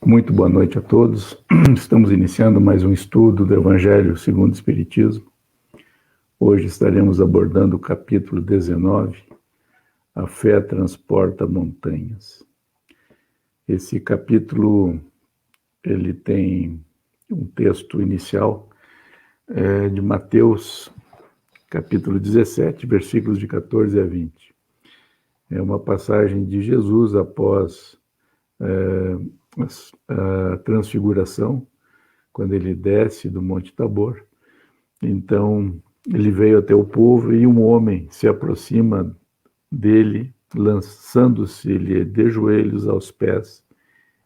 Muito boa noite a todos. Estamos iniciando mais um estudo do Evangelho segundo o Espiritismo. Hoje estaremos abordando o capítulo 19, A Fé Transporta Montanhas. Esse capítulo, ele tem um texto inicial de Mateus, capítulo 17, versículos de 14 a 20. É uma passagem de Jesus após a transfiguração, quando ele desce do Monte Tabor. Então, ele veio até o povo e um homem se aproxima dele, lançando-se-lhe de joelhos aos pés,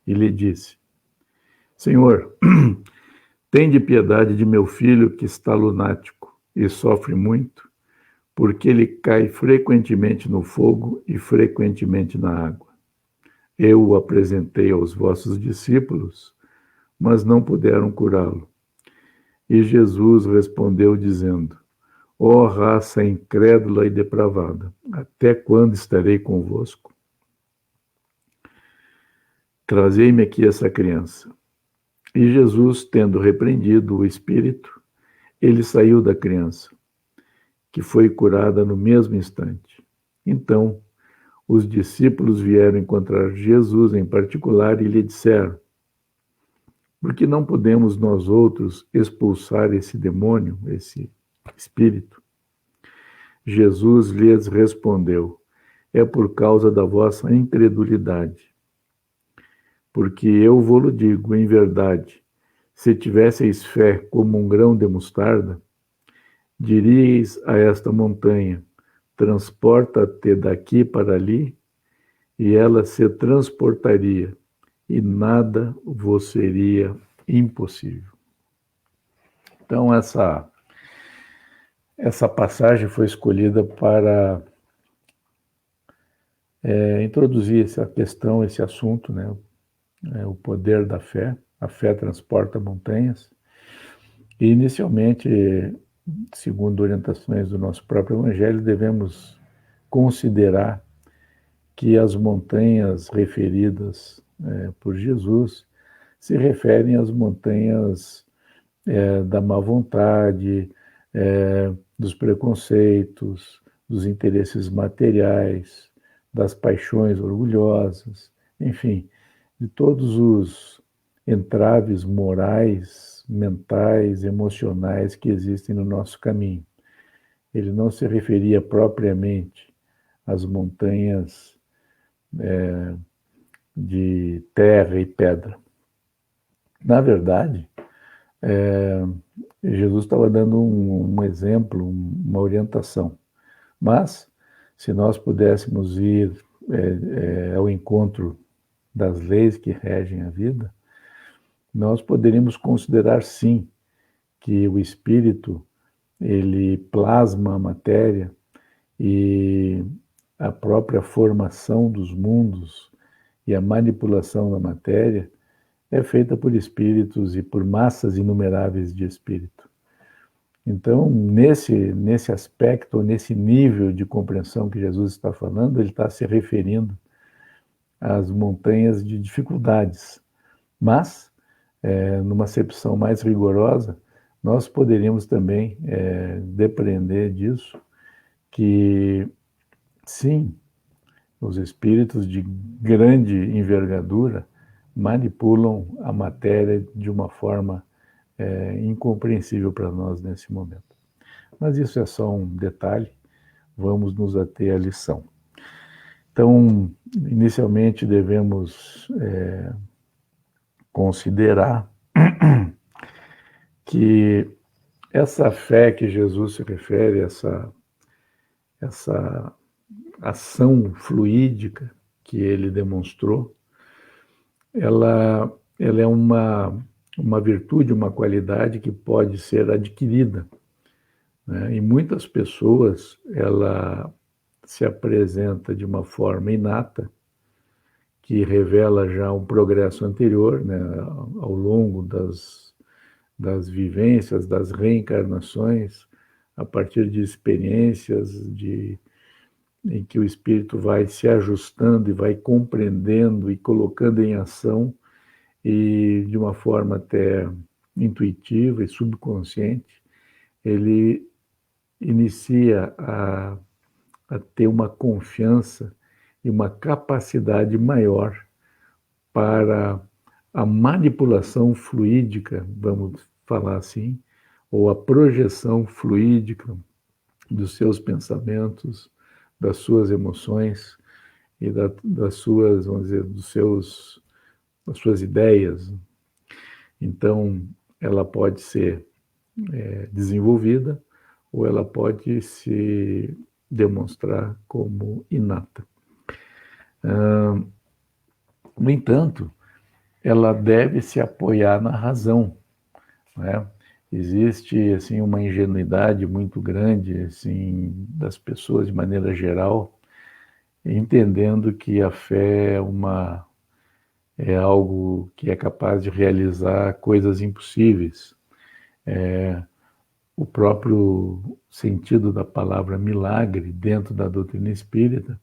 e lhe disse: Senhor, tende piedade de meu filho que está lunático e sofre muito, porque ele cai frequentemente no fogo e frequentemente na água. Eu o apresentei aos vossos discípulos, mas não puderam curá-lo. E Jesus respondeu dizendo: Ó raça incrédula e depravada, até quando estarei convosco? Trazei-me aqui essa criança. E Jesus, tendo repreendido o espírito, ele saiu da criança, que foi curada no mesmo instante. Então, os discípulos vieram encontrar Jesus em particular e lhe disseram: Por que não podemos nós outros expulsar esse demônio, esse espírito? Jesus lhes respondeu: É por causa da vossa incredulidade. Porque eu vou-lo digo em verdade, se tivesseis fé como um grão de mostarda, diríeis a esta montanha: transporta-te daqui para ali, e ela se transportaria, e nada vos seria impossível. Então, essa passagem foi escolhida para introduzir essa questão, esse assunto, né? O poder da fé. A fé transporta montanhas. E, inicialmente, segundo orientações do nosso próprio Evangelho, devemos considerar que as montanhas referidas por Jesus se referem às montanhas da má vontade, dos preconceitos, dos interesses materiais, das paixões orgulhosas, enfim, de todos os entraves morais, mentais, emocionais que existem no nosso caminho. Ele não se referia propriamente às montanhas de terra e pedra. Na verdade, Jesus estava dando um exemplo, uma orientação. Mas, se nós pudéssemos ir ao encontro das leis que regem a vida, nós poderíamos considerar, sim, que o espírito, ele plasma a matéria e a própria formação dos mundos e a manipulação da matéria é feita por espíritos e por massas inumeráveis de espírito. Então, nesse aspecto, nesse nível de compreensão que Jesus está falando, ele está se referindo às montanhas de dificuldades. Mas, numa acepção mais rigorosa, nós poderíamos também depreender disso que, sim, os espíritos de grande envergadura manipulam a matéria de uma forma incompreensível para nós nesse momento. Mas isso é só um detalhe, vamos nos ater à lição. Então, inicialmente devemos considerar que essa fé que Jesus se refere, essa ação fluídica que ele demonstrou, ela é uma virtude, uma qualidade que pode ser adquirida, né? E muitas pessoas, ela se apresenta de uma forma inata, que revela já um progresso anterior, né, ao longo das vivências, das reencarnações, a partir de experiências em que o espírito vai se ajustando e vai compreendendo e colocando em ação e de uma forma até intuitiva e subconsciente, ele inicia a ter uma confiança e uma capacidade maior para a manipulação fluídica, vamos falar assim, ou a projeção fluídica dos seus pensamentos, das suas emoções e das suas, vamos dizer, das suas ideias. Então, ela pode ser desenvolvida ou ela pode se demonstrar como inata. No entanto, ela deve se apoiar na razão, né? Existe assim uma ingenuidade muito grande assim das pessoas de maneira geral, entendendo que a fé é algo que é capaz de realizar coisas impossíveis. O próprio sentido da palavra milagre dentro da doutrina espírita,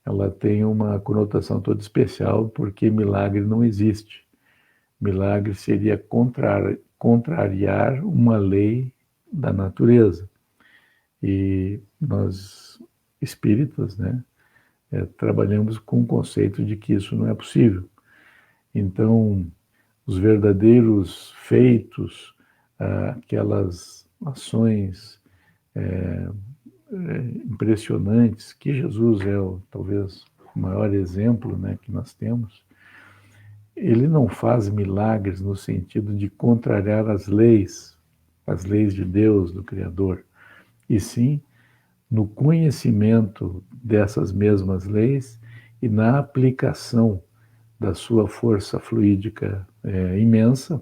ela tem uma conotação toda especial, porque milagre não existe. Milagre seria contrariar uma lei da natureza. E nós, espíritas, né, trabalhamos com o conceito de que isso não é possível. Então, os verdadeiros feitos, aquelas ações impressionantes, que Jesus é talvez o maior exemplo, né, que nós temos, ele não faz milagres no sentido de contrariar as leis de Deus, do Criador, e sim no conhecimento dessas mesmas leis e na aplicação da sua força fluídica imensa.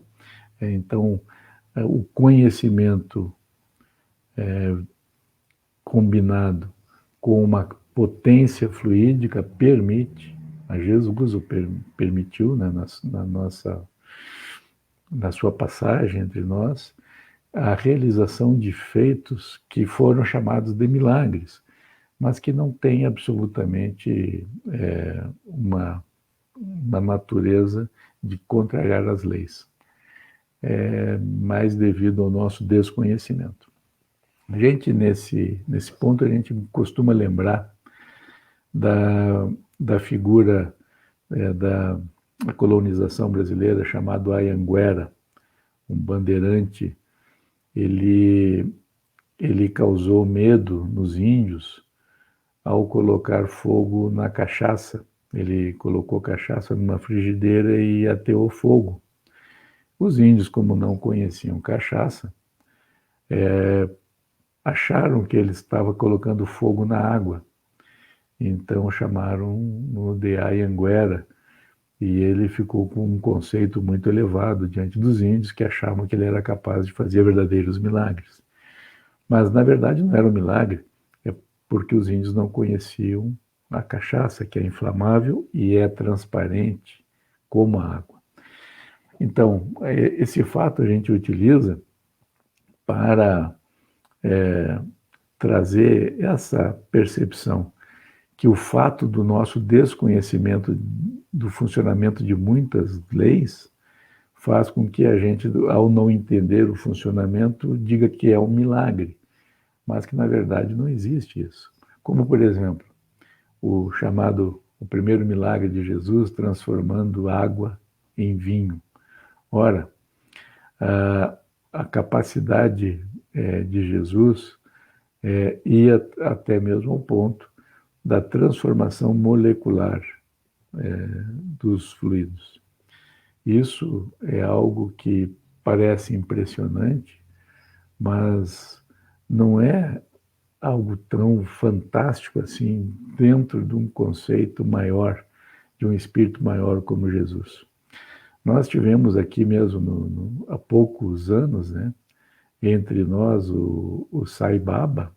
Então, o conhecimento combinado com uma potência fluídica permite, a Jesus o permitiu, né, na sua passagem entre nós, a realização de feitos que foram chamados de milagres, mas que não têm absolutamente uma natureza de contrariar as leis, mas devido ao nosso desconhecimento. A gente, nesse ponto, a gente costuma lembrar da figura da colonização brasileira, chamado Anhanguera, um bandeirante. Ele causou medo nos índios ao colocar fogo na cachaça. Ele colocou cachaça numa frigideira e ateou fogo. Os índios, como não conheciam cachaça, acharam que ele estava colocando fogo na água. Então chamaram-no de Anhanguera, e ele ficou com um conceito muito elevado diante dos índios, que achavam que ele era capaz de fazer verdadeiros milagres. Mas, na verdade, não era um milagre, é porque os índios não conheciam a cachaça, que é inflamável e é transparente como a água. Então, esse fato a gente utiliza para trazer essa percepção que o fato do nosso desconhecimento do funcionamento de muitas leis faz com que a gente, ao não entender o funcionamento, diga que é um milagre, mas que na verdade não existe isso. Como, por exemplo, o primeiro milagre de Jesus, transformando água em vinho. Ora, a capacidade de Jesus ia até mesmo ao ponto da transformação molecular dos fluidos. Isso é algo que parece impressionante, mas não é algo tão fantástico assim dentro de um conceito maior, de um espírito maior como Jesus. Nós tivemos aqui mesmo há poucos anos, né, entre nós o Sai Baba,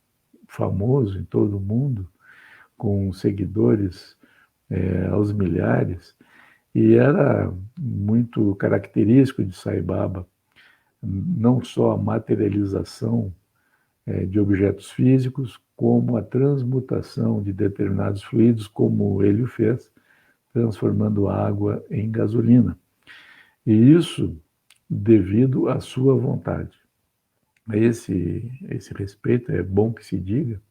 famoso em todo o mundo, com seguidores aos milhares, e era muito característico de Sai Baba não só a materialização de objetos físicos, como a transmutação de determinados fluidos, como ele o fez, transformando água em gasolina. E isso devido à sua vontade. A esse respeito, é bom que se diga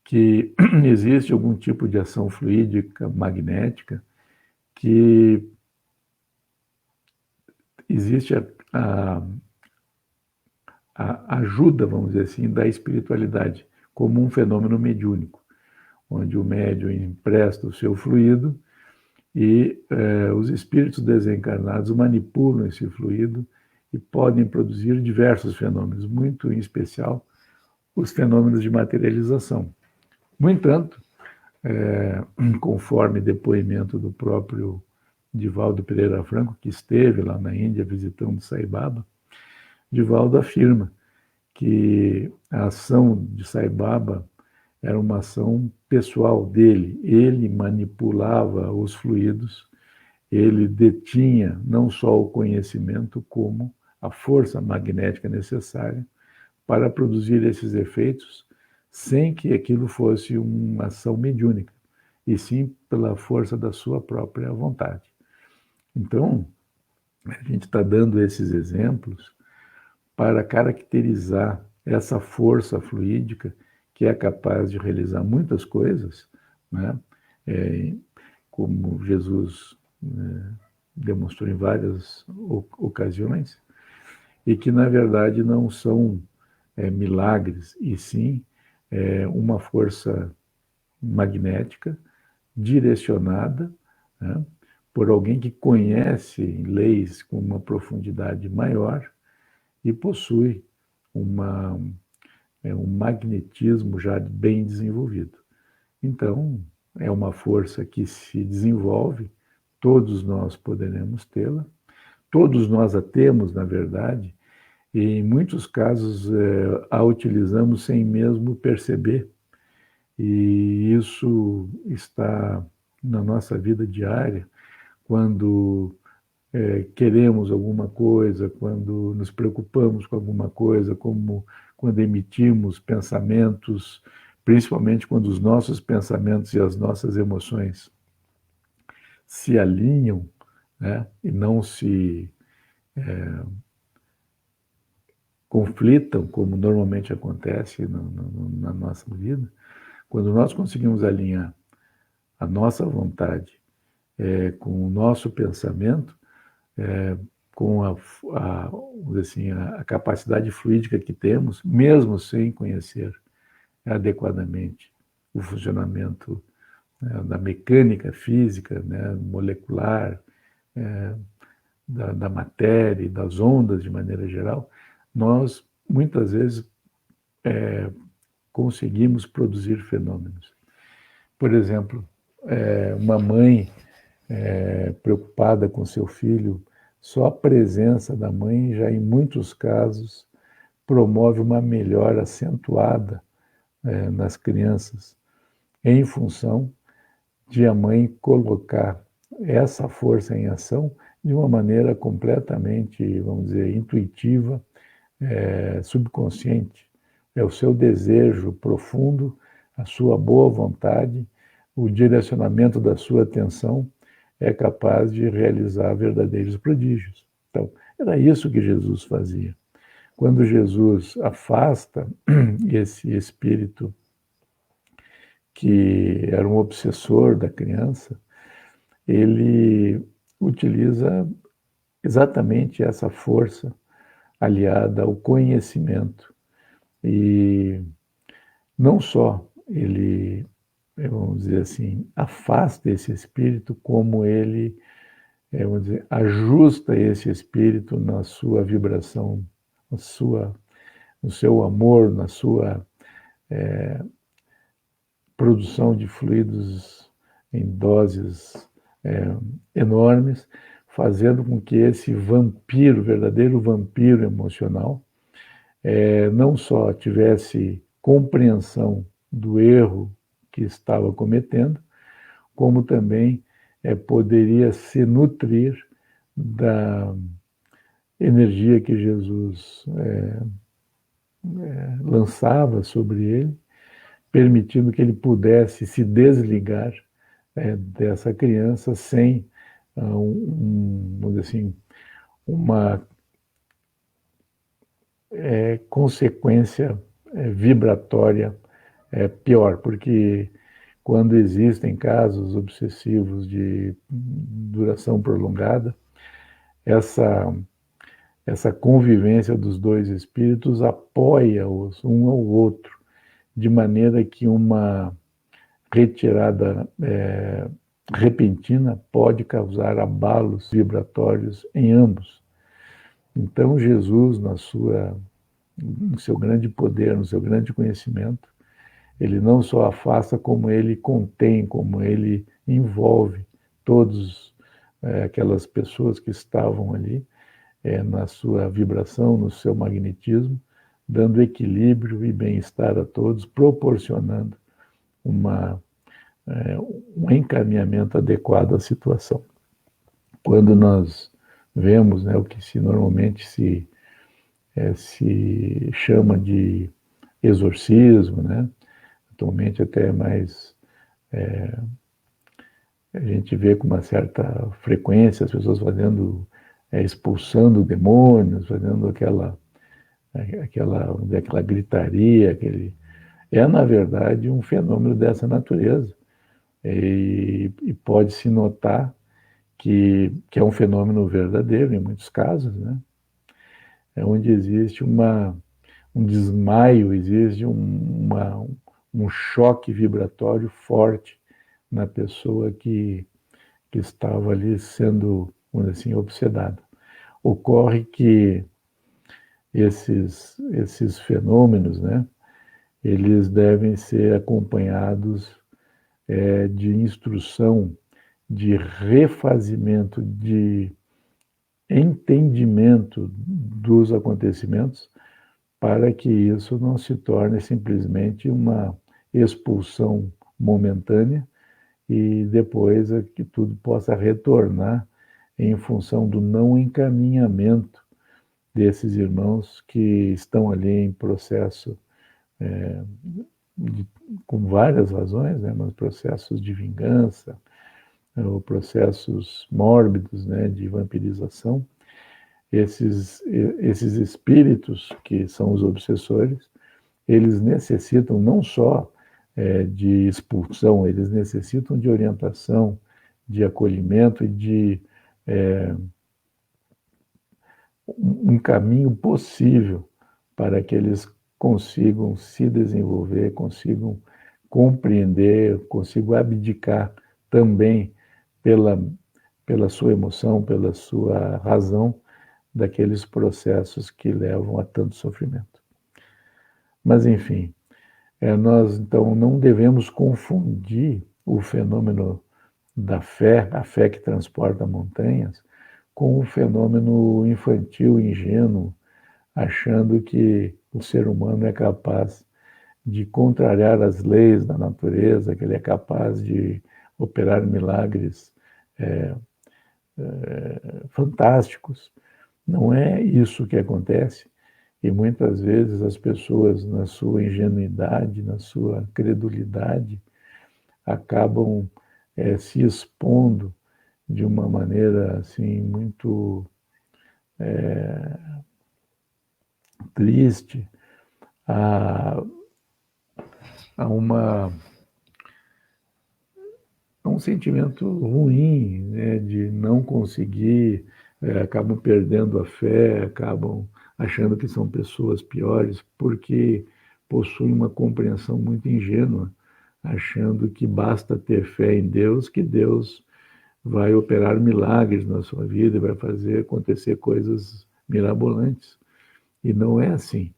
que existe algum tipo de ação fluídica, magnética, que existe a ajuda, vamos dizer assim, da espiritualidade, como um fenômeno mediúnico, onde o médium empresta o seu fluido e os espíritos desencarnados manipulam esse fluido e podem produzir diversos fenômenos, muito em especial os fenômenos de materialização. No entanto, conforme depoimento do próprio Divaldo Pereira Franco, que esteve lá na Índia visitando Sai Baba, Divaldo afirma que a ação de Sai Baba era uma ação pessoal dele. Ele manipulava os fluidos, ele detinha não só o conhecimento, como a força magnética necessária para produzir esses efeitos, sem que aquilo fosse uma ação mediúnica, e sim pela força da sua própria vontade. Então, a gente está dando esses exemplos para caracterizar essa força fluídica que é capaz de realizar muitas coisas, né? Como Jesus demonstrou em várias ocasiões, e que, na verdade, não são milagres, e sim uma força magnética direcionada, né, por alguém que conhece leis com uma profundidade maior e possui um magnetismo já bem desenvolvido. Então, é uma força que se desenvolve, todos nós poderemos tê-la, todos nós a temos, na verdade, e em muitos casos a utilizamos sem mesmo perceber. E isso está na nossa vida diária, quando queremos alguma coisa, quando nos preocupamos com alguma coisa, como quando emitimos pensamentos, principalmente quando os nossos pensamentos e as nossas emoções se alinham, né, e não se conflitam, como normalmente acontece na nossa vida. Quando nós conseguimos alinhar a nossa vontade com o nosso pensamento, com a capacidade fluídica que temos, mesmo sem conhecer adequadamente o funcionamento da mecânica física, né, molecular, da matéria e das ondas de maneira geral, nós muitas vezes conseguimos produzir fenômenos. Por exemplo, uma mãe preocupada com seu filho, só a presença da mãe já em muitos casos promove uma melhora acentuada nas crianças, em função de a mãe colocar essa força em ação de uma maneira completamente, vamos dizer, intuitiva, subconsciente. É o seu desejo profundo, a sua boa vontade, o direcionamento da sua atenção é capaz de realizar verdadeiros prodígios. Então, era isso que Jesus fazia. Quando Jesus afasta esse espírito que era um obsessor da criança, ele utiliza exatamente essa força aliada ao conhecimento. E não só ele, vamos dizer assim, afasta esse espírito, como ele, vamos dizer, ajusta esse espírito na sua vibração, no seu amor, na sua produção de fluidos em doses enormes, fazendo com que esse vampiro, verdadeiro vampiro emocional, não só tivesse compreensão do erro que estava cometendo, como também poderia se nutrir da energia que Jesus lançava sobre ele, permitindo que ele pudesse se desligar dessa criança sem, vamos dizer assim, uma consequência vibratória pior, porque quando existem casos obsessivos de duração prolongada, essa convivência dos dois espíritos apoia-os um ao outro, de maneira que uma retirada repentina pode causar abalos vibratórios em ambos. Então, Jesus, no seu grande poder, no seu grande conhecimento, ele não só afasta, como ele contém, como ele envolve todas aquelas pessoas que estavam ali na sua vibração, no seu magnetismo, dando equilíbrio e bem-estar a todos, proporcionando um encaminhamento adequado à situação. Quando nós vemos o que normalmente se chama de exorcismo, atualmente até mais a gente vê com uma certa frequência as pessoas fazendo, expulsando demônios, fazendo aquela gritaria, na verdade um fenômeno dessa natureza, e pode-se notar que é um fenômeno verdadeiro em muitos casos, é onde existe um desmaio, existe um choque vibratório forte na pessoa que estava ali sendo, vamos dizer assim, obsedada. Ocorre que esses fenômenos, eles devem ser acompanhados de instrução, de refazimento, de entendimento dos acontecimentos, para que isso não se torne simplesmente uma expulsão momentânea e depois que tudo possa retornar em função do não encaminhamento desses irmãos que estão ali em processo, com várias razões, mas processos de vingança, ou processos mórbidos, de vampirização. Esses espíritos, que são os obsessores, eles necessitam não só de expulsão, eles necessitam de orientação, de acolhimento e de um caminho possível para que eles consigam se desenvolver, consigam compreender, consigam abdicar também pela sua emoção, pela sua razão, daqueles processos que levam a tanto sofrimento. Mas, enfim, nós, então, não devemos confundir o fenômeno da fé, a fé que transporta montanhas, com o fenômeno infantil, ingênuo, achando que o ser humano é capaz de contrariar as leis da natureza, que ele é capaz de operar milagres fantásticos. Não é isso que acontece, e muitas vezes as pessoas, na sua ingenuidade, na sua credulidade, acabam se expondo de uma maneira assim muito triste a um sentimento ruim, de não conseguir, acabam perdendo a fé, acabam achando que são pessoas piores, porque possuem uma compreensão muito ingênua, achando que basta ter fé em Deus, que Deus vai operar milagres na sua vida e vai fazer acontecer coisas mirabolantes. E não é assim.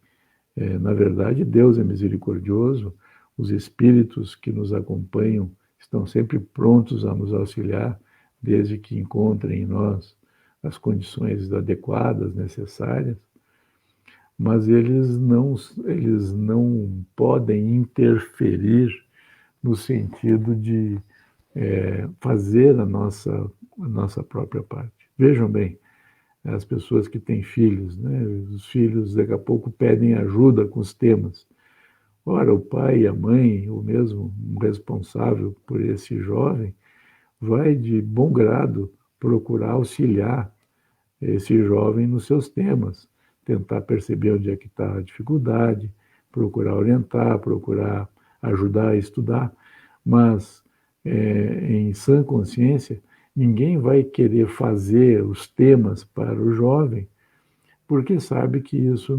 Na verdade, Deus é misericordioso, os espíritos que nos acompanham estão sempre prontos a nos auxiliar, desde que encontrem em nós as condições adequadas, necessárias, mas eles não podem interferir no sentido de fazer a nossa própria parte. Vejam bem, as pessoas que têm filhos, os filhos daqui a pouco pedem ajuda com os temas. Ora, o pai e a mãe, o mesmo responsável por esse jovem, vai de bom grado procurar auxiliar esse jovem nos seus temas, tentar perceber onde é que está a dificuldade, procurar orientar, procurar ajudar a estudar, mas em sã consciência, ninguém vai querer fazer os temas para o jovem, porque sabe que isso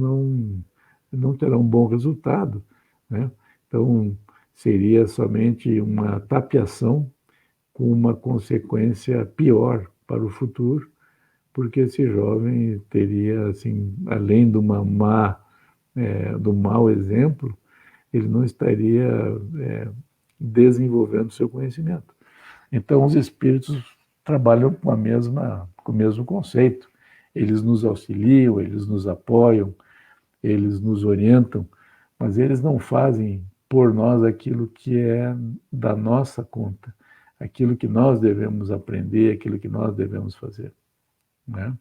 não terá um bom resultado, né? Então, seria somente uma tapeação com uma consequência pior para o futuro, porque esse jovem teria, assim, além de do mau exemplo, ele não estaria desenvolvendo seu conhecimento. Então, os espíritos trabalham com o mesmo conceito. Eles nos auxiliam, eles nos apoiam, eles nos orientam, mas eles não fazem por nós aquilo que é da nossa conta, aquilo que nós devemos aprender, aquilo que nós devemos fazer, né?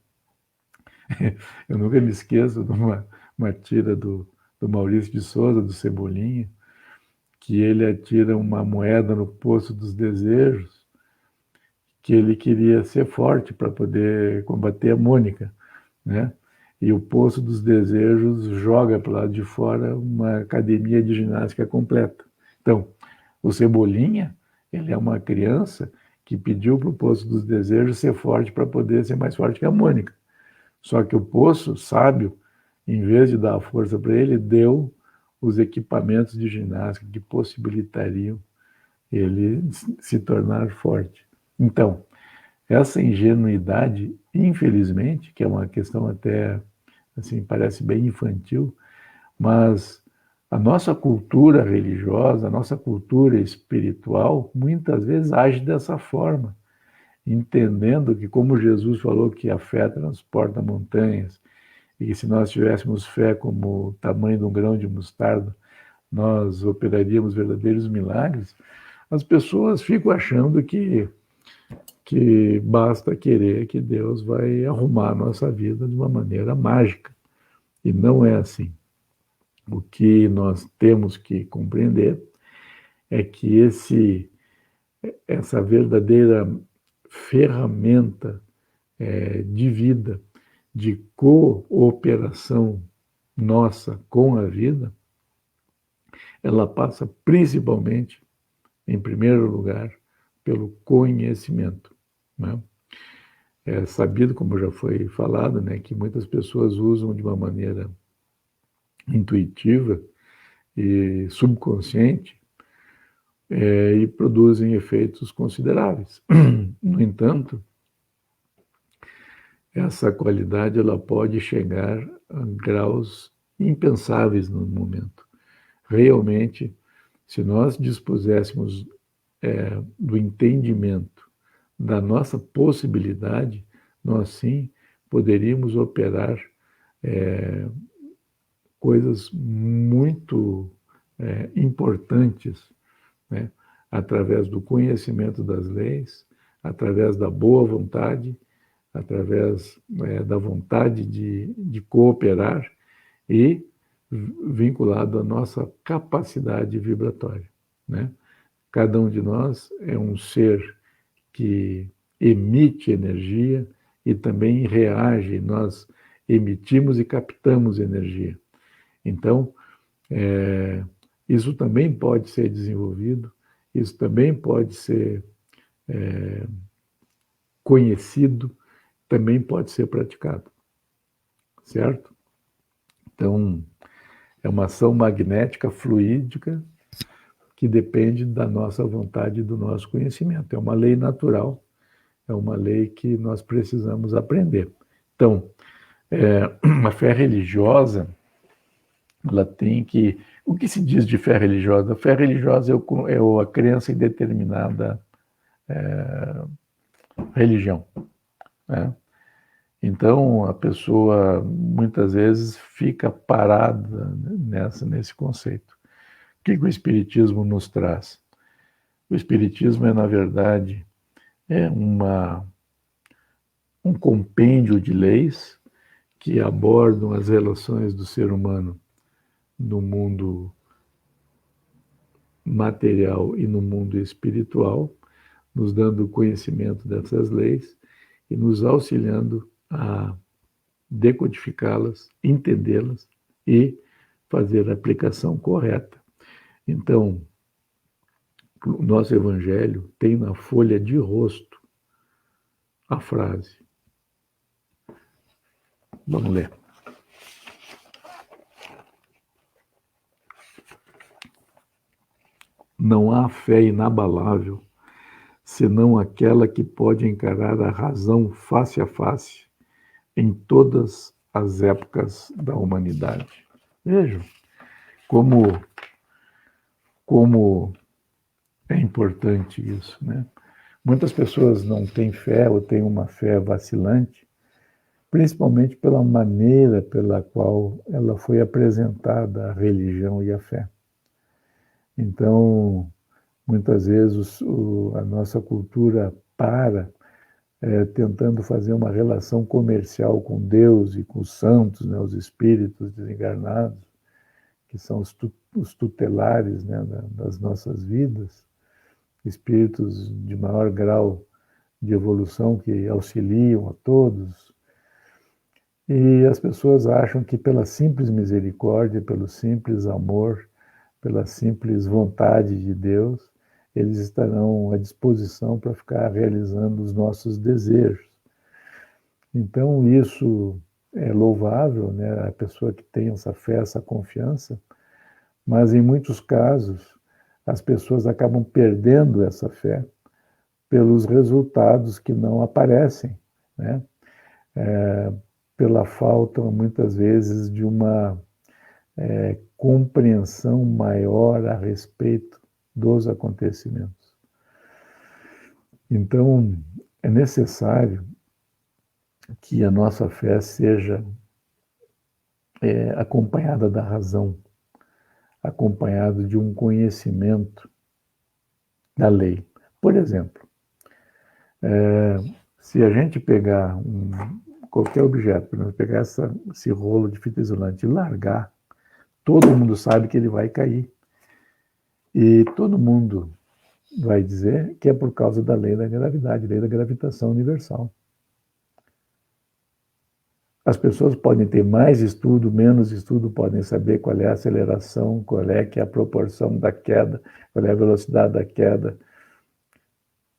Eu nunca me esqueço de uma tira do Maurício de Souza, do Cebolinha, que ele atira uma moeda no poço dos desejos, que ele queria ser forte para poder combater a Mônica, né? E o Poço dos Desejos joga para o lado de fora uma academia de ginástica completa. Então, o Cebolinha, ele é uma criança que pediu para o Poço dos Desejos ser forte para poder ser mais forte que a Mônica. Só que o Poço, sábio, em vez de dar a força para ele, deu os equipamentos de ginástica que possibilitariam ele se tornar forte. Então, essa ingenuidade, infelizmente, que é uma questão até, assim, parece bem infantil, mas a nossa cultura religiosa, a nossa cultura espiritual, muitas vezes age dessa forma, entendendo que, como Jesus falou que a fé transporta montanhas, e que se nós tivéssemos fé como o tamanho de um grão de mostarda, nós operaríamos verdadeiros milagres, as pessoas ficam achando que basta querer que Deus vai arrumar a nossa vida de uma maneira mágica. E não é assim. O que nós temos que compreender é que essa verdadeira ferramenta de vida, de cooperação nossa com a vida, ela passa principalmente, em primeiro lugar, pelo conhecimento, né? É sabido, como já foi falado, né, que muitas pessoas usam de uma maneira intuitiva e subconsciente e produzem efeitos consideráveis. No entanto, essa qualidade ela pode chegar a graus impensáveis no momento. Realmente, se nós dispuséssemos do entendimento da nossa possibilidade, nós sim poderíamos operar coisas muito importantes, né? Através do conhecimento das leis, através da boa vontade, através da vontade de cooperar e vinculado à nossa capacidade vibratória, né? Cada um de nós é um ser que emite energia e também reage, nós emitimos e captamos energia. Então, isso também pode ser desenvolvido, isso também pode ser conhecido, também pode ser praticado, certo? Então, é uma ação magnética fluídica que depende da nossa vontade e do nosso conhecimento. É uma lei natural, é uma lei que nós precisamos aprender. Então, a fé religiosa, ela tem que... O que se diz de fé religiosa? A fé religiosa é a crença em determinada religião, né? Então, a pessoa muitas vezes fica parada nesse conceito. O que o Espiritismo nos traz? O Espiritismo é, na verdade, um compêndio de leis que abordam as relações do ser humano no mundo material e no mundo espiritual, nos dando conhecimento dessas leis e nos auxiliando a decodificá-las, entendê-las e fazer a aplicação correta. Então, o nosso Evangelho tem na folha de rosto a frase. Vamos ler. Não há fé inabalável, senão aquela que pode encarar a razão face a face em todas as épocas da humanidade. Vejam como é importante isso, né? Muitas pessoas não têm fé ou têm uma fé vacilante, principalmente pela maneira pela qual ela foi apresentada, a religião e a fé. Então, muitas vezes a nossa cultura tentando fazer uma relação comercial com Deus e com os santos, né, os espíritos desencarnados, que são os tutelares, né, das nossas vidas, espíritos de maior grau de evolução que auxiliam a todos. E as pessoas acham que pela simples misericórdia, pelo simples amor, pela simples vontade de Deus, eles estarão à disposição para ficar realizando os nossos desejos. Então, isso é louvável, né? A pessoa que tem essa fé, essa confiança, mas em muitos casos as pessoas acabam perdendo essa fé pelos resultados que não aparecem, né? Pela falta, muitas vezes, de uma compreensão maior a respeito dos acontecimentos. Então, é necessário que a nossa fé seja acompanhada da razão, acompanhada de um conhecimento da lei. Por exemplo, se a gente pegar qualquer objeto, por exemplo, pegar esse rolo de fita isolante e largar, todo mundo sabe que ele vai cair. E todo mundo vai dizer que é por causa da lei da gravidade, lei da gravitação universal. As pessoas podem ter mais estudo, menos estudo, podem saber qual é a aceleração, qual é que é a proporção da queda, qual é a velocidade da queda.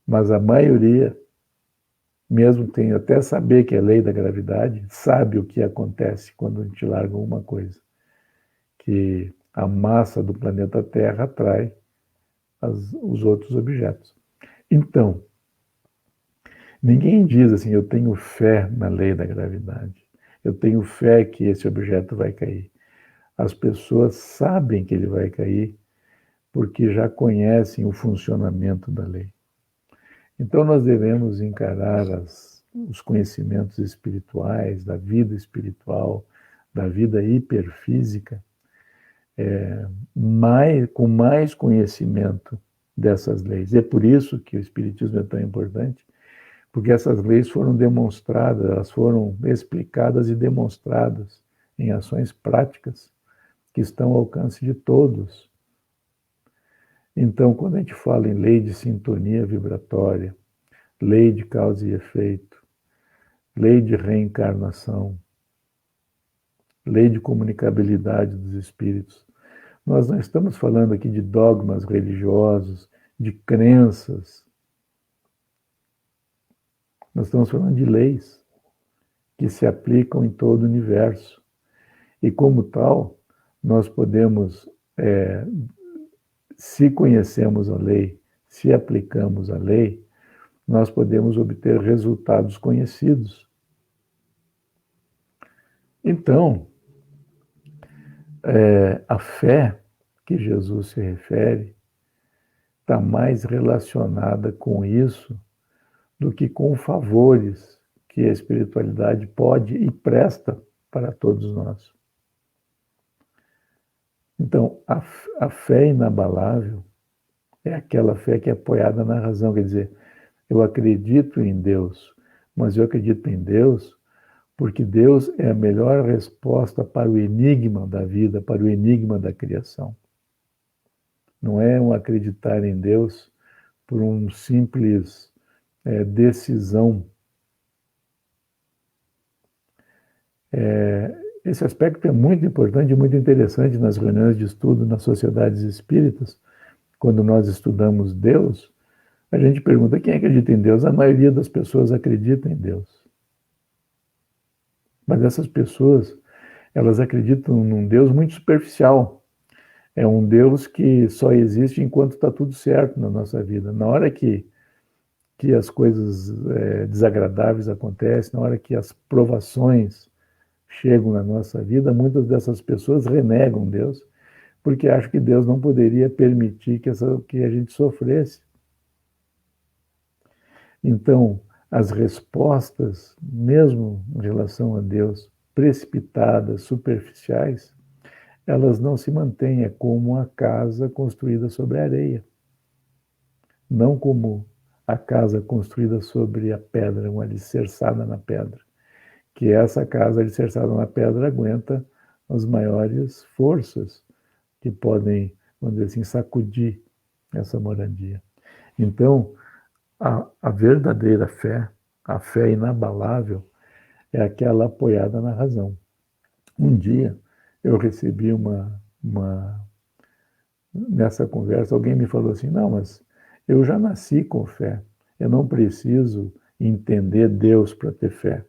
Mas a maioria, mesmo tem até saber que é lei da gravidade, sabe o que acontece quando a gente larga uma coisa. Que a massa do planeta Terra atrai os outros objetos. Então, ninguém diz assim, eu tenho fé na lei da gravidade. Eu tenho fé que esse objeto vai cair. As pessoas sabem que ele vai cair porque já conhecem o funcionamento da lei. Então nós devemos encarar os conhecimentos espirituais, da vida espiritual, da vida hiperfísica, com mais conhecimento dessas leis. E é por isso que o Espiritismo é tão importante, porque essas leis foram demonstradas, elas foram explicadas e demonstradas em ações práticas que estão ao alcance de todos. Então, quando a gente fala em lei de sintonia vibratória, lei de causa e efeito, lei de reencarnação, lei de comunicabilidade dos espíritos, nós não estamos falando aqui de dogmas religiosos, de crenças. Nós estamos falando de leis que se aplicam em todo o universo. E como tal, nós podemos, se conhecemos a lei, se aplicamos a lei, nós podemos obter resultados conhecidos. Então, a fé que Jesus se refere está mais relacionada com isso do que com favores que a espiritualidade pode e presta para todos nós. Então, a fé inabalável é aquela fé que é apoiada na razão, quer dizer, eu acredito em Deus, mas eu acredito em Deus porque Deus é a melhor resposta para o enigma da vida, para o enigma da criação. Não é um acreditar em Deus por um simples decisão Esse aspecto é muito importante e muito interessante nas reuniões de estudo nas sociedades espíritas. Quando nós estudamos Deus, a gente pergunta quem acredita em Deus. A maioria das pessoas acredita em Deus. Mas essas pessoas, elas acreditam num Deus muito superficial. É um Deus que só existe enquanto está tudo certo na nossa vida. Na hora que as coisas desagradáveis acontecem, na hora que as provações chegam na nossa vida, muitas dessas pessoas renegam Deus, porque acham que Deus não poderia permitir que a gente sofresse. Então, as respostas, mesmo em relação a Deus, precipitadas, superficiais, elas não se mantêm, é como a casa construída sobre a areia. Não como a casa construída sobre a pedra, uma alicerçada na pedra. Que essa casa alicerçada na pedra aguenta as maiores forças que podem, vamos dizer assim, sacudir essa moradia. Então, a verdadeira fé, a fé inabalável, é aquela apoiada na razão. Um dia, eu recebi nessa conversa, alguém me falou assim, não, mas eu já nasci com fé, eu não preciso entender Deus para ter fé.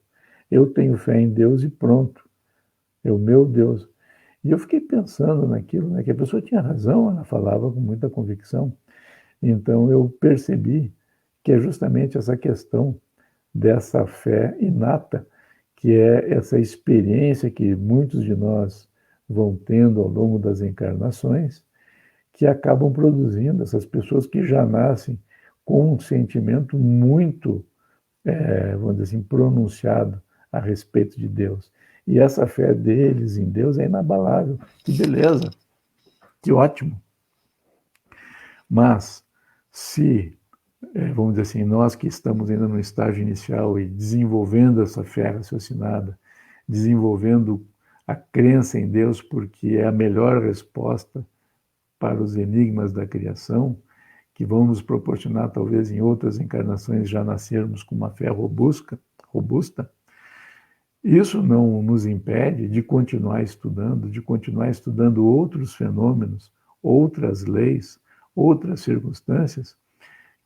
Eu tenho fé em Deus e pronto, é o meu Deus. E eu fiquei pensando naquilo, né, que a pessoa tinha razão, ela falava com muita convicção. Então eu percebi que é justamente essa questão dessa fé inata, que é essa experiência que muitos de nós vão tendo ao longo das encarnações, que acabam produzindo essas pessoas que já nascem com um sentimento muito, vamos dizer assim, pronunciado a respeito de Deus. E essa fé deles em Deus é inabalável. Que beleza, que ótimo. Mas, se, vamos dizer assim, nós que estamos ainda no estágio inicial e desenvolvendo essa fé raciocinada, desenvolvendo a crença em Deus porque é a melhor resposta para os enigmas da criação, que vão nos proporcionar, talvez em outras encarnações, já nascermos com uma fé robusta, isso não nos impede de continuar estudando outros fenômenos, outras leis, outras circunstâncias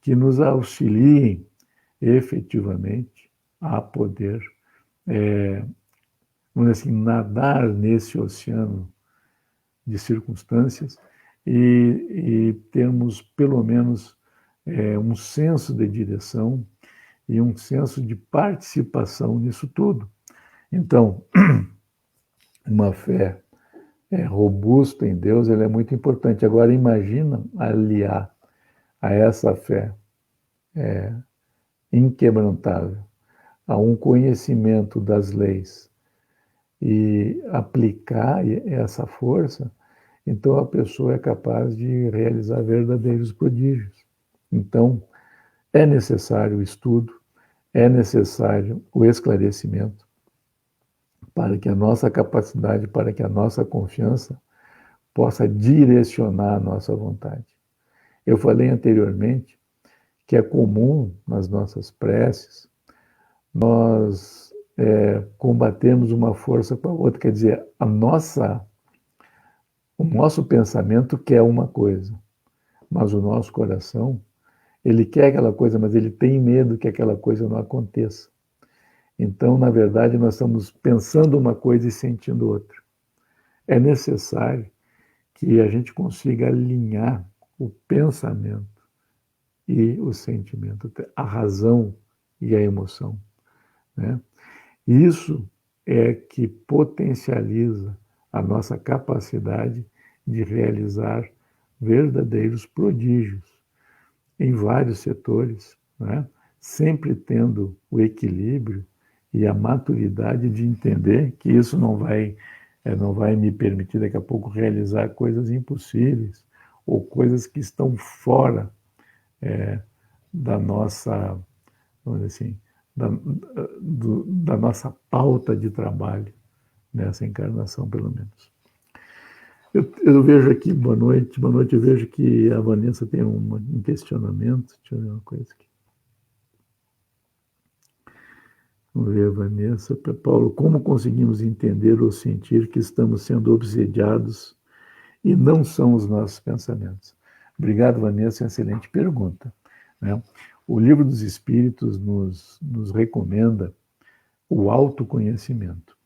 que nos auxiliem efetivamente a poder, vamos dizer assim, nadar nesse oceano de circunstâncias e termos pelo menos um senso de direção e um senso de participação nisso tudo. Então, uma fé robusta em Deus, ela é muito importante. Agora, imagina aliar a essa fé inquebrantável a um conhecimento das leis e aplicar essa força, então a pessoa é capaz de realizar verdadeiros prodígios. Então, é necessário o estudo, é necessário o esclarecimento, para que a nossa capacidade, para que a nossa confiança possa direcionar a nossa vontade. Eu falei anteriormente que é comum nas nossas preces nós combatemos uma força com a outra, quer dizer, o nosso pensamento quer uma coisa, mas o nosso coração, ele quer aquela coisa, mas ele tem medo que aquela coisa não aconteça. Então, na verdade, nós estamos pensando uma coisa e sentindo outra. É necessário que a gente consiga alinhar o pensamento e o sentimento, a razão e a emoção, né? Isso é que potencializa a nossa capacidade de realizar verdadeiros prodígios em vários setores, né? Sempre tendo o equilíbrio e a maturidade de entender que isso não vai me permitir daqui a pouco realizar coisas impossíveis ou coisas que estão fora da nossa, vamos dizer assim, da nossa pauta de trabalho, nessa encarnação, pelo menos. Eu vejo aqui, boa noite, eu vejo que a Vanessa tem um questionamento, deixa eu ver uma coisa aqui. Vamos ver, Vanessa, para Paulo, como conseguimos entender ou sentir que estamos sendo obsediados e não são os nossos pensamentos? Obrigado, Vanessa, excelente pergunta, né? O Livro dos Espíritos nos recomenda o autoconhecimento.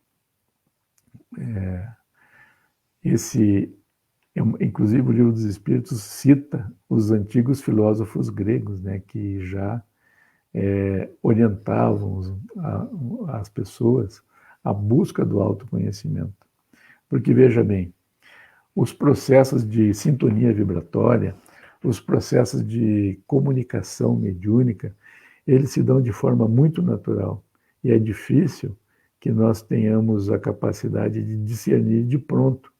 Inclusive, o Livro dos Espíritos cita os antigos filósofos gregos, né, que já orientavam as pessoas à busca do autoconhecimento. Porque, veja bem, os processos de sintonia vibratória, os processos de comunicação mediúnica, eles se dão de forma muito natural. E é difícil que nós tenhamos a capacidade de discernir de pronto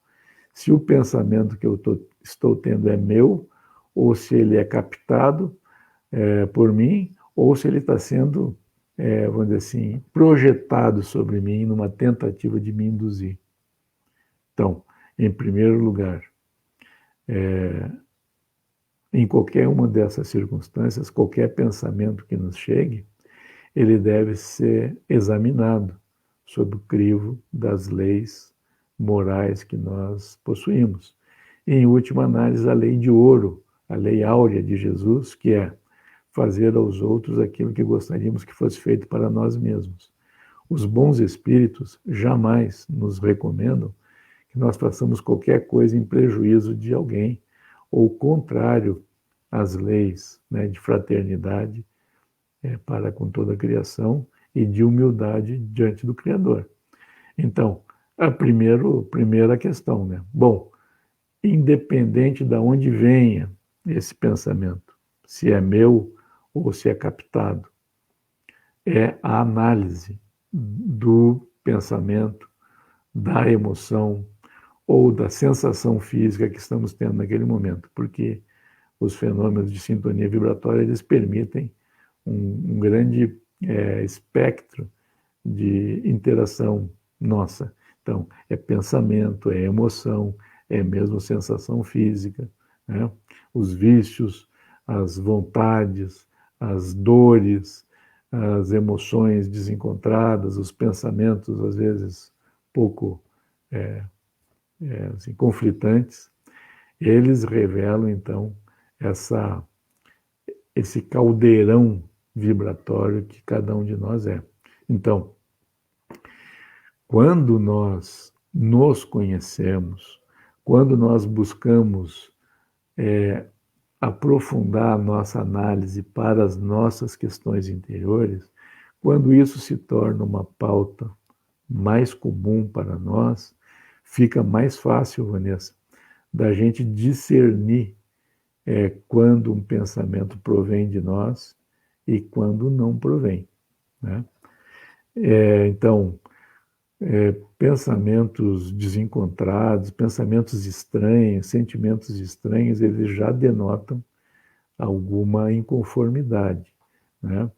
se o pensamento que eu estou tendo é meu, ou se ele é captado por mim, ou se ele está sendo, vamos dizer assim, projetado sobre mim numa tentativa de me induzir. Então, em primeiro lugar, em qualquer uma dessas circunstâncias, qualquer pensamento que nos chegue, ele deve ser examinado sob o crivo das leis morais que nós possuímos. E, em última análise, a lei de ouro, a lei áurea de Jesus, que é fazer aos outros aquilo que gostaríamos que fosse feito para nós mesmos. Os bons espíritos jamais nos recomendam que nós façamos qualquer coisa em prejuízo de alguém, ou contrário às leis, né, de fraternidade para com toda a criação e de humildade diante do Criador. Então, a primeira questão, né? Bom, independente de onde venha esse pensamento, se é meu ou se é captado, é a análise do pensamento, da emoção ou da sensação física que estamos tendo naquele momento, porque os fenômenos de sintonia vibratória, eles permitem um grande espectro de interação nossa. Então, é pensamento, é emoção, é mesmo sensação física, né? Os vícios, as vontades, as dores, as emoções desencontradas, os pensamentos, às vezes, pouco assim, conflitantes, eles revelam, então, esse caldeirão vibratório que cada um de nós é. Então, quando nós nos conhecemos, quando nós buscamos aprofundar a nossa análise para as nossas questões interiores, quando isso se torna uma pauta mais comum para nós, fica mais fácil, Vanessa, da gente discernir quando um pensamento provém de nós e quando não provém, né? Então, pensamentos desencontrados, pensamentos estranhos, sentimentos estranhos, eles já denotam alguma inconformidade, né?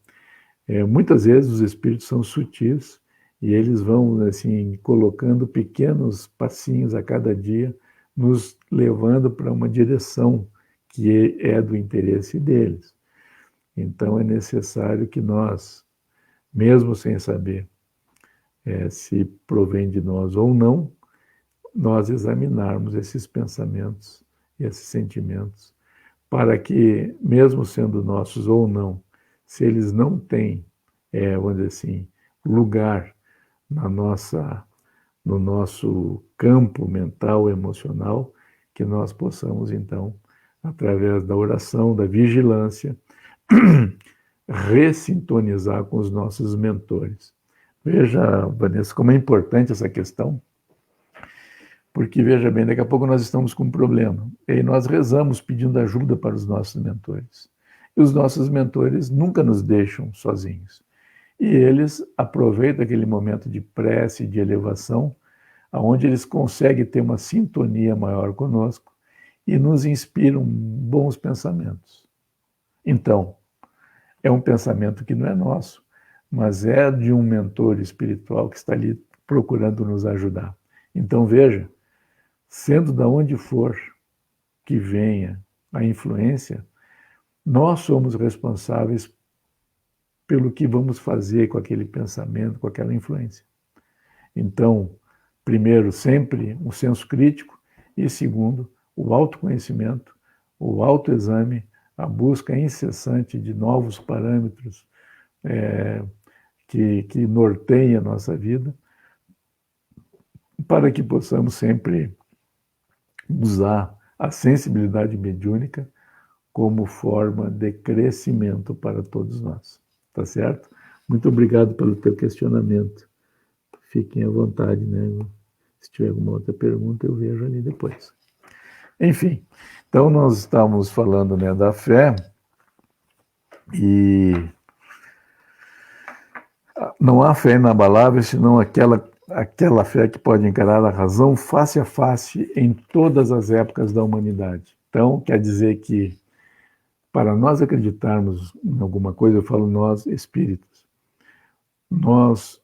Muitas vezes os espíritos são sutis e eles vão assim colocando pequenos passinhos a cada dia, nos levando para uma direção que é do interesse deles. Então é necessário que nós, mesmo sem saber se provém de nós ou não, nós examinarmos esses pensamentos, esses sentimentos, para que, mesmo sendo nossos ou não, se eles não têm, vamos dizer assim, lugar no nosso campo mental, emocional, que nós possamos, então, através da oração, da vigilância, ressintonizar com os nossos mentores. Veja, Vanessa, como é importante essa questão, porque, veja bem, daqui a pouco nós estamos com um problema, e aí nós rezamos pedindo ajuda para os nossos mentores. E os nossos mentores nunca nos deixam sozinhos. E eles aproveitam aquele momento de prece, de elevação, onde eles conseguem ter uma sintonia maior conosco e nos inspiram bons pensamentos. Então, é um pensamento que não é nosso, mas é de um mentor espiritual que está ali procurando nos ajudar. Então, veja, sendo de onde for que venha a influência, nós somos responsáveis pelo que vamos fazer com aquele pensamento, com aquela influência. Então, primeiro, sempre um senso crítico e, segundo, o autoconhecimento, o autoexame, a busca incessante de novos parâmetros que norteiem a nossa vida, para que possamos sempre usar a sensibilidade mediúnica como forma de crescimento para todos nós. Tá certo? Muito obrigado pelo teu questionamento. Fiquem à vontade, né? Se tiver alguma outra pergunta, eu vejo ali depois. Enfim, então nós estamos falando, né, da fé, e não há fé inabalável senão aquela fé que pode encarar a razão face a face em todas as épocas da humanidade. Então, quer dizer que para nós acreditarmos em alguma coisa, eu falo nós espíritos, nós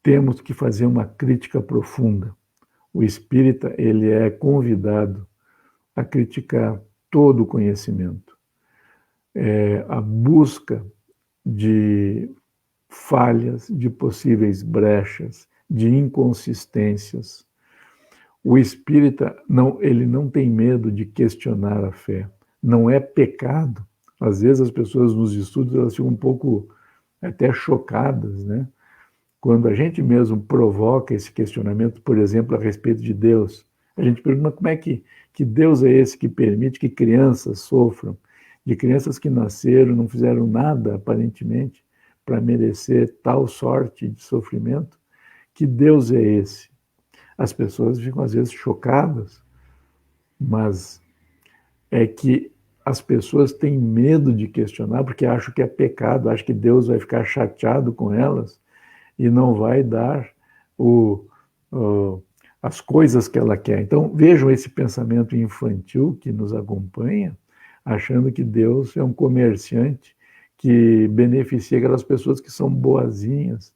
temos que fazer uma crítica profunda. O espírita, ele é convidado a criticar todo o conhecimento. A busca de falhas, de possíveis brechas, de inconsistências. O espírita, ele não tem medo de questionar a fé. Não é pecado. Às vezes as pessoas nos estudos elas ficam um pouco até chocadas, né? Quando a gente mesmo provoca esse questionamento, por exemplo, a respeito de Deus, a gente pergunta como é que Deus é esse que permite que crianças sofram, de crianças que nasceram, não fizeram nada, aparentemente, para merecer tal sorte de sofrimento. Que Deus é esse? As pessoas ficam, às vezes, chocadas, mas é que as pessoas têm medo de questionar porque acham que é pecado, acham que Deus vai ficar chateado com elas e não vai dar as coisas que ela quer. Então, vejam esse pensamento infantil que nos acompanha, achando que Deus é um comerciante que beneficia aquelas pessoas que são boazinhas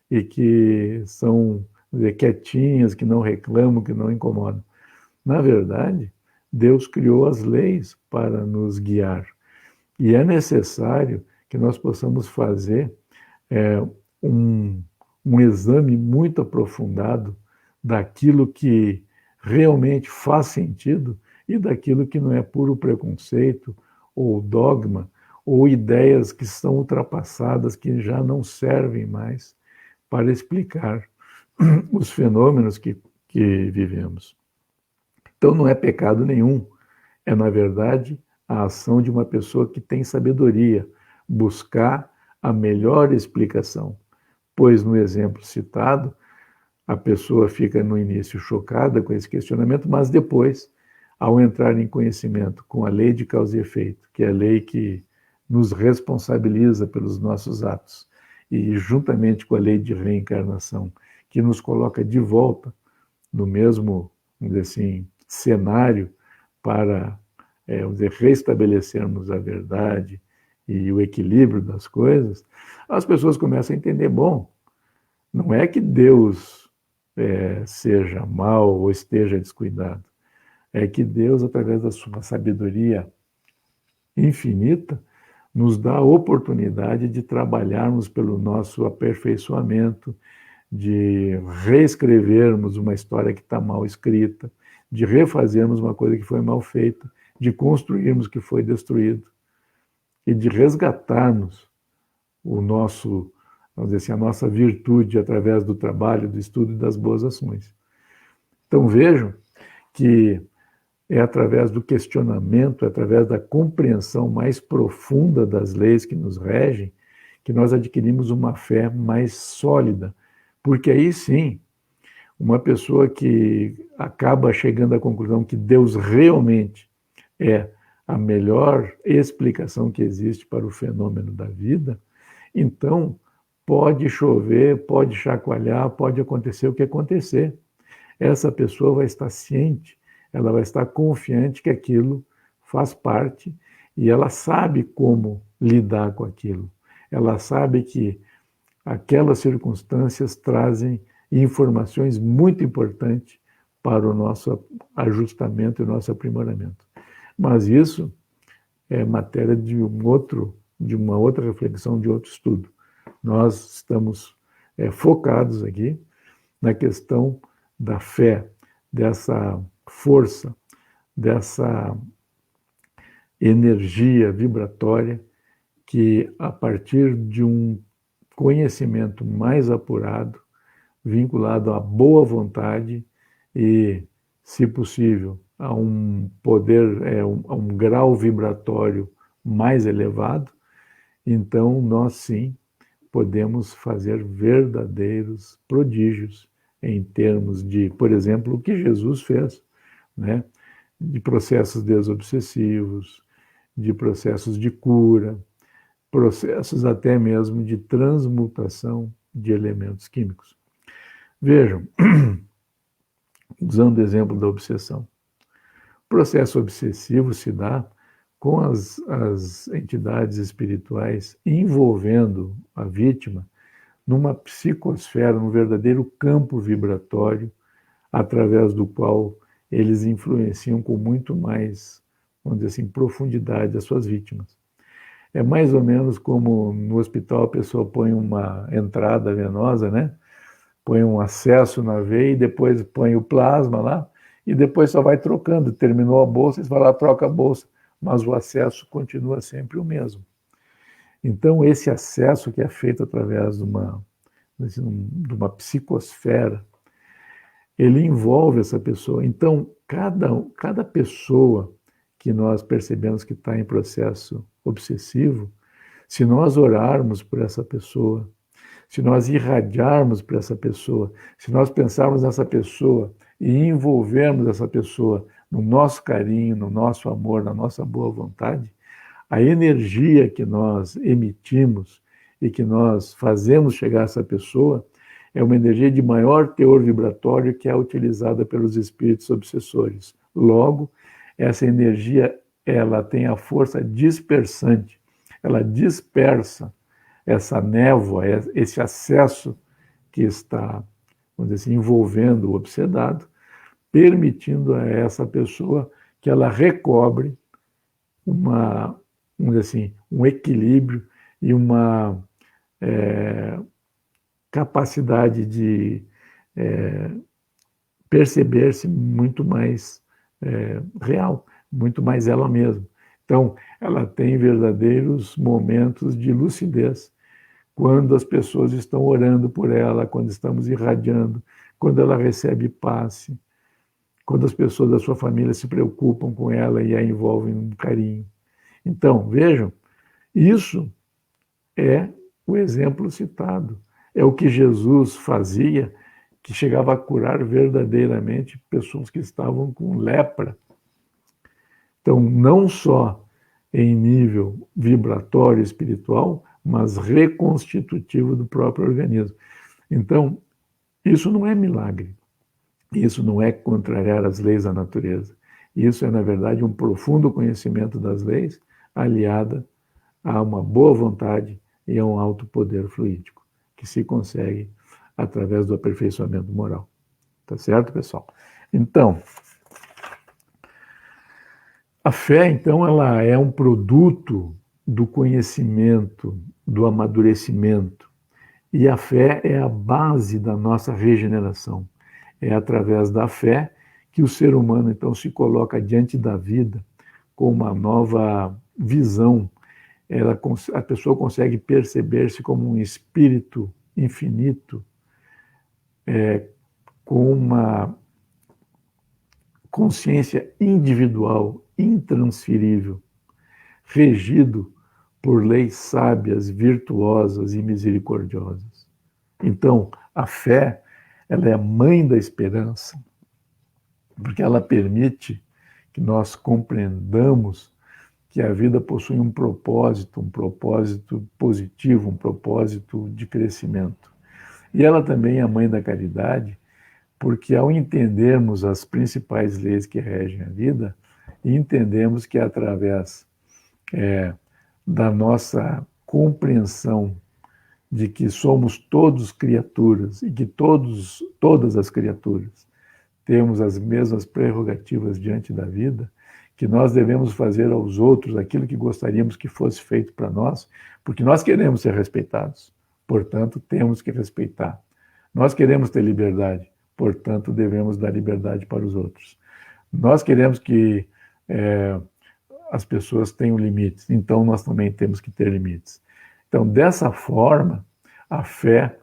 e que são, vamos dizer, quietinhas, que não reclamam, que não incomodam. Na verdade, Deus criou as leis para nos guiar. E é necessário que nós possamos fazer um exame muito aprofundado daquilo que realmente faz sentido e daquilo que não é puro preconceito ou dogma ou ideias que são ultrapassadas, que já não servem mais para explicar os fenômenos que vivemos. Então não é pecado nenhum, é na verdade a ação de uma pessoa que tem sabedoria, buscar a melhor explicação. Pois no exemplo citado, a pessoa fica no início chocada com esse questionamento, mas depois, ao entrar em conhecimento com a lei de causa e efeito, que é a lei que nos responsabiliza pelos nossos atos, e juntamente com a lei de reencarnação, que nos coloca de volta no mesmo, vamos dizer assim, cenário para, vamos dizer, restabelecermos a verdade e o equilíbrio das coisas, as pessoas começam a entender, bom, não é que Deus seja mau ou esteja descuidado, é que Deus, através da sua sabedoria infinita, nos dá a oportunidade de trabalharmos pelo nosso aperfeiçoamento, de reescrevermos uma história que está mal escrita, de refazermos uma coisa que foi mal feita, de construirmos o que foi destruído e de resgatarmos o nosso, vamos dizer assim, a nossa virtude através do trabalho, do estudo e das boas ações. Então vejam que é através do questionamento, é através da compreensão mais profunda das leis que nos regem, que nós adquirimos uma fé mais sólida, porque aí sim, uma pessoa que acaba chegando à conclusão que Deus realmente é a melhor explicação que existe para o fenômeno da vida, então pode chover, pode chacoalhar, pode acontecer o que acontecer. Essa pessoa vai estar ciente, ela vai estar confiante que aquilo faz parte e ela sabe como lidar com aquilo. Ela sabe que aquelas circunstâncias trazem informações muito importantes para o nosso ajustamento e o nosso aprimoramento. Mas isso é matéria de um outro de uma outra reflexão, de outro estudo. Nós estamos focados aqui na questão da fé, dessa força, dessa energia vibratória que, a partir de um conhecimento mais apurado, vinculado à boa vontade e, se possível, a um poder, a um grau vibratório mais elevado, então nós sim podemos fazer verdadeiros prodígios em termos de, por exemplo, o que Jesus fez, né? De processos desobsessivos, de processos de cura, processos até mesmo de transmutação de elementos químicos. Vejam, usando o exemplo da obsessão. O processo obsessivo se dá com as entidades espirituais envolvendo a vítima numa psicosfera, num verdadeiro campo vibratório, através do qual eles influenciam com muito mais, vamos dizer assim, profundidade as suas vítimas. É mais ou menos como no hospital a pessoa põe uma entrada venosa, né? Põe um acesso na veia e depois põe o plasma lá e depois só vai trocando. Terminou a bolsa, você vai lá, troca a bolsa, mas o acesso continua sempre o mesmo. Então, esse acesso que é feito através de uma psicosfera, ele envolve essa pessoa. Então, cada pessoa que nós percebemos que está em processo obsessivo, se nós orarmos por essa pessoa, se nós irradiarmos para essa pessoa, se nós pensarmos nessa pessoa e envolvermos essa pessoa no nosso carinho, no nosso amor, na nossa boa vontade, a energia que nós emitimos e que nós fazemos chegar a essa pessoa é uma energia de maior teor vibratório que é utilizada pelos espíritos obsessores. Logo, essa energia, ela tem a força dispersante, ela dispersa essa névoa, esse acesso que está, vamos dizer assim, envolvendo o obsedado, permitindo a essa pessoa que ela recobre vamos dizer assim, um equilíbrio e uma capacidade de perceber-se muito mais real, muito mais ela mesma. Então, ela tem verdadeiros momentos de lucidez quando as pessoas estão orando por ela, quando estamos irradiando, quando ela recebe passe, quando as pessoas da sua família se preocupam com ela e a envolvem num carinho. Então, vejam, isso é o exemplo citado. É o que Jesus fazia, que chegava a curar verdadeiramente pessoas que estavam com lepra. Então, não só em nível vibratório espiritual, mas reconstitutivo do próprio organismo. Então, isso não é milagre. Isso não é contrariar as leis da natureza. Isso é, na verdade, um profundo conhecimento das leis, aliada a uma boa vontade e a um alto poder fluídico, que se consegue através do aperfeiçoamento moral. Tá certo, pessoal? Então, a fé, então, ela é um produto do conhecimento, do amadurecimento. E a fé é a base da nossa regeneração. É através da fé que o ser humano, então, se coloca diante da vida com uma nova visão. A pessoa consegue perceber-se como um espírito infinito, com uma consciência individual, intransferível, regido por leis sábias, virtuosas e misericordiosas. Então, a fé, ela é a mãe da esperança, porque ela permite que nós compreendamos que a vida possui um propósito positivo, um propósito de crescimento. E ela também é a mãe da caridade, porque ao entendermos as principais leis que regem a vida, entendemos que através da nossa compreensão de que somos todos criaturas e que todas as criaturas temos as mesmas prerrogativas diante da vida, que nós devemos fazer aos outros aquilo que gostaríamos que fosse feito para nós, porque nós queremos ser respeitados, portanto, temos que respeitar. Nós queremos ter liberdade, portanto, devemos dar liberdade para os outros. Nós queremos que as pessoas tenham limites, então nós também temos que ter limites. Então, dessa forma, a fé,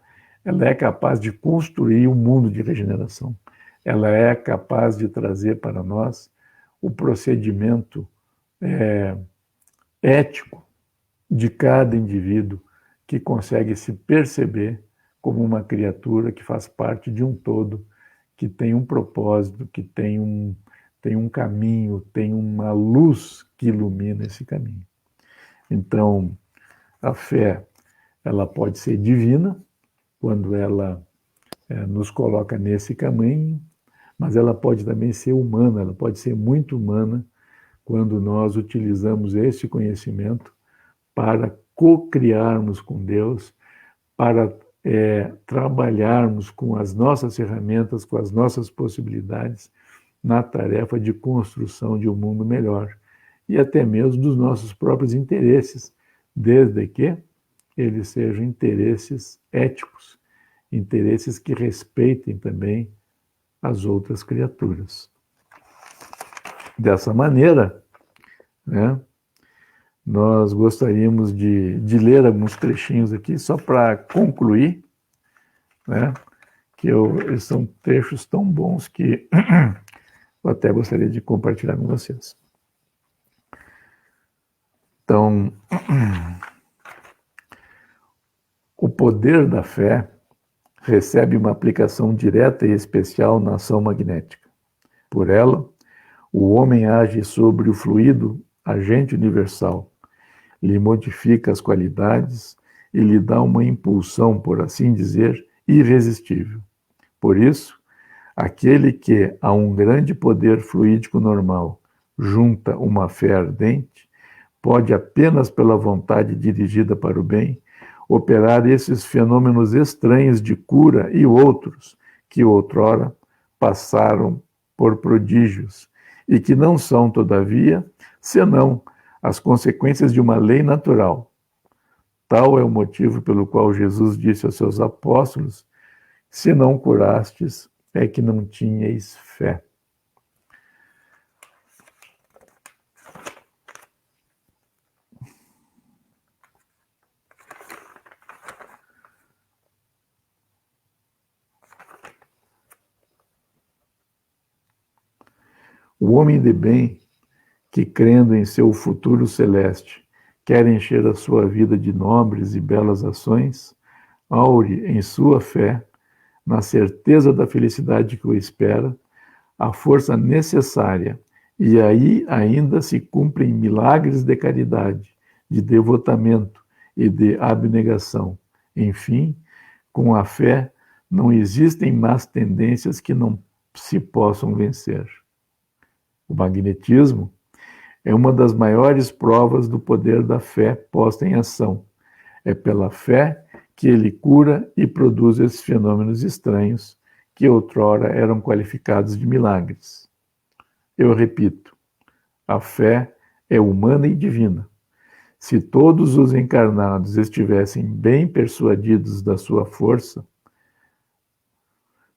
ela é capaz de construir um mundo de regeneração. Ela é capaz de trazer para nós o procedimento ético de cada indivíduo que consegue se perceber como uma criatura que faz parte de um todo, que tem um propósito, que tem um caminho, tem uma luz que ilumina esse caminho. Então, a fé, ela pode ser divina, quando ela nos coloca nesse caminho, mas ela pode também ser humana, ela pode ser muito humana, quando nós utilizamos esse conhecimento para co-criarmos com Deus, para trabalharmos com as nossas ferramentas, com as nossas possibilidades, na tarefa de construção de um mundo melhor, e até mesmo dos nossos próprios interesses, desde que eles sejam interesses éticos, interesses que respeitem também as outras criaturas. Dessa maneira, né, nós gostaríamos de ler alguns trechinhos aqui, só para concluir, né, que eles são trechos tão bons que eu até gostaria de compartilhar com vocês. Então, o poder da fé recebe uma aplicação direta e especial na ação magnética. Por ela, o homem age sobre o fluido agente universal, lhe modifica as qualidades e lhe dá uma impulsão, por assim dizer, irresistível. Por isso, aquele que a um grande poder fluídico normal junta uma fé ardente, pode apenas pela vontade dirigida para o bem, operar esses fenômenos estranhos de cura e outros que outrora passaram por prodígios e que não são, todavia, senão as consequências de uma lei natural. Tal é o motivo pelo qual Jesus disse aos seus apóstolos: se não curastes, é que não tinhais fé. O homem de bem, que crendo em seu futuro celeste, quer encher a sua vida de nobres e belas ações, aure em sua fé, na certeza da felicidade que o espera, a força necessária, e aí ainda se cumprem milagres de caridade, de devotamento e de abnegação. Enfim, com a fé não existem más tendências que não se possam vencer. O magnetismo é uma das maiores provas do poder da fé posta em ação. É pela fé que ele cura e produz esses fenômenos estranhos que outrora eram qualificados de milagres. Eu repito, a fé é humana e divina. Se todos os encarnados estivessem bem persuadidos da sua força,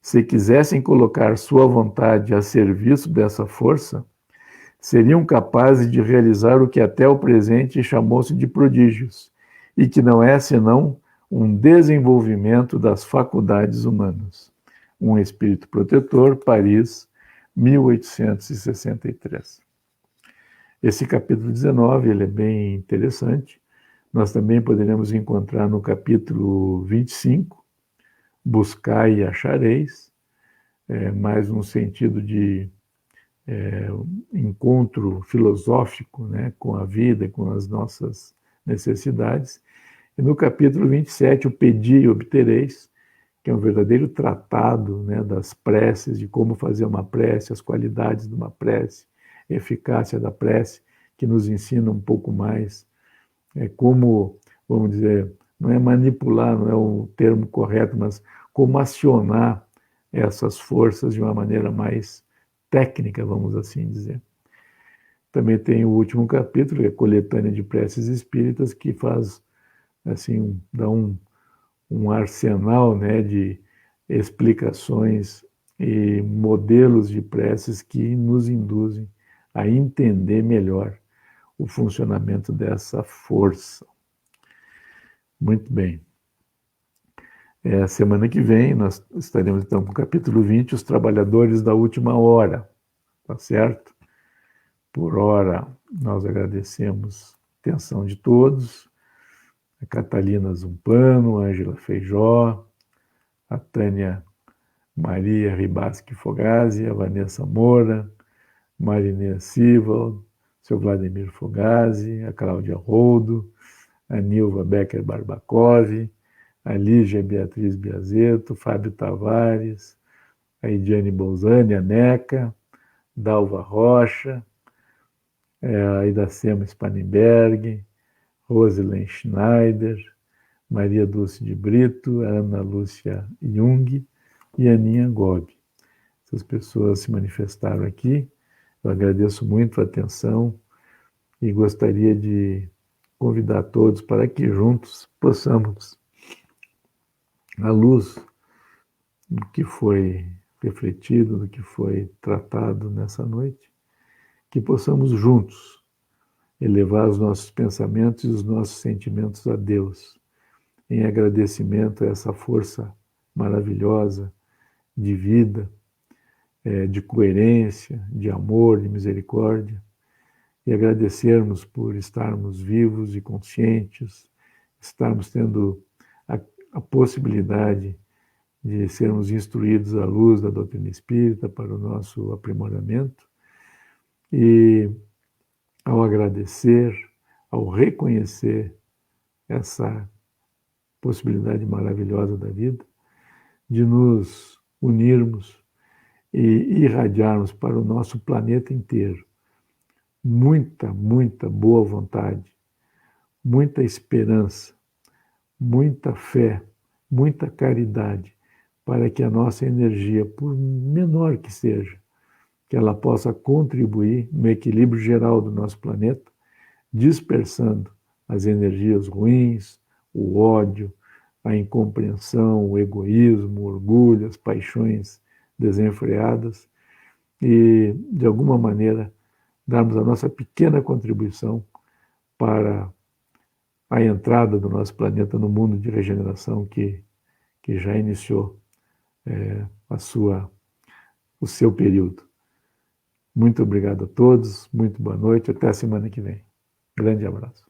se quisessem colocar sua vontade a serviço dessa força, seriam capazes de realizar o que até o presente chamou-se de prodígios, e que não é senão um desenvolvimento das faculdades humanas. Um Espírito Protetor, Paris, 1863. Esse capítulo 19, ele é bem interessante. Nós também poderemos encontrar no capítulo 25, Buscai e achareis, mais um sentido de encontro filosófico, né, com a vida, com as nossas necessidades. E no capítulo 27, o Pedi e obtereis, que é um verdadeiro tratado, né, das preces, de como fazer uma prece, as qualidades de uma prece, a eficácia da prece, que nos ensina um pouco mais como, vamos dizer, não é manipular, não é o termo correto, mas como acionar essas forças de uma maneira mais técnica, vamos assim dizer. também tem o último capítulo, que é a coletânea de preces espíritas, que faz, assim, dá um arsenal, né, de explicações e modelos de preces que nos induzem a entender melhor o funcionamento dessa força. Muito bem. Semana que vem nós estaremos então com o capítulo 20, Os Trabalhadores da Última Hora, tá certo? Por hora, nós agradecemos a atenção de todos, a Catalina Zumpano, a Ângela Feijó, a Tânia Maria Ribaschi Fogazzi, a Vanessa Moura, Marinês Silva, seu Vladimir Fogazzi, a Cláudia Roldo, a Nilva Becker Barbacove, a Lígia Beatriz Biazeto, Fábio Tavares, a Idiane Bolzani, a Neca, Dalva Rocha, a Iracema Spanenberg, Roselen Schneider, Maria Dulce de Brito, a Ana Lúcia Jung e a Aninha Gobi. Essas pessoas se manifestaram aqui. Eu agradeço muito a atenção e gostaria de convidar todos para que juntos possamos, à luz do que foi refletido, do que foi tratado nessa noite, que possamos juntos elevar os nossos pensamentos e os nossos sentimentos a Deus, em agradecimento a essa força maravilhosa de vida, de coerência, de amor, de misericórdia, e agradecermos por estarmos vivos e conscientes, estarmos tendo a possibilidade de sermos instruídos à luz da doutrina espírita para o nosso aprimoramento. E ao agradecer, ao reconhecer essa possibilidade maravilhosa da vida, de nos unirmos e irradiarmos para o nosso planeta inteiro muita, muita boa vontade, muita esperança, muita fé, muita caridade, para que a nossa energia, por menor que seja, que ela possa contribuir no equilíbrio geral do nosso planeta, dispersando as energias ruins, o ódio, a incompreensão, o egoísmo, o orgulho, as paixões desenfreadas e, de alguma maneira, darmos a nossa pequena contribuição para a entrada do nosso planeta no mundo de regeneração que já iniciou o seu período. Muito obrigado a todos, muito boa noite, até a semana que vem. Grande abraço.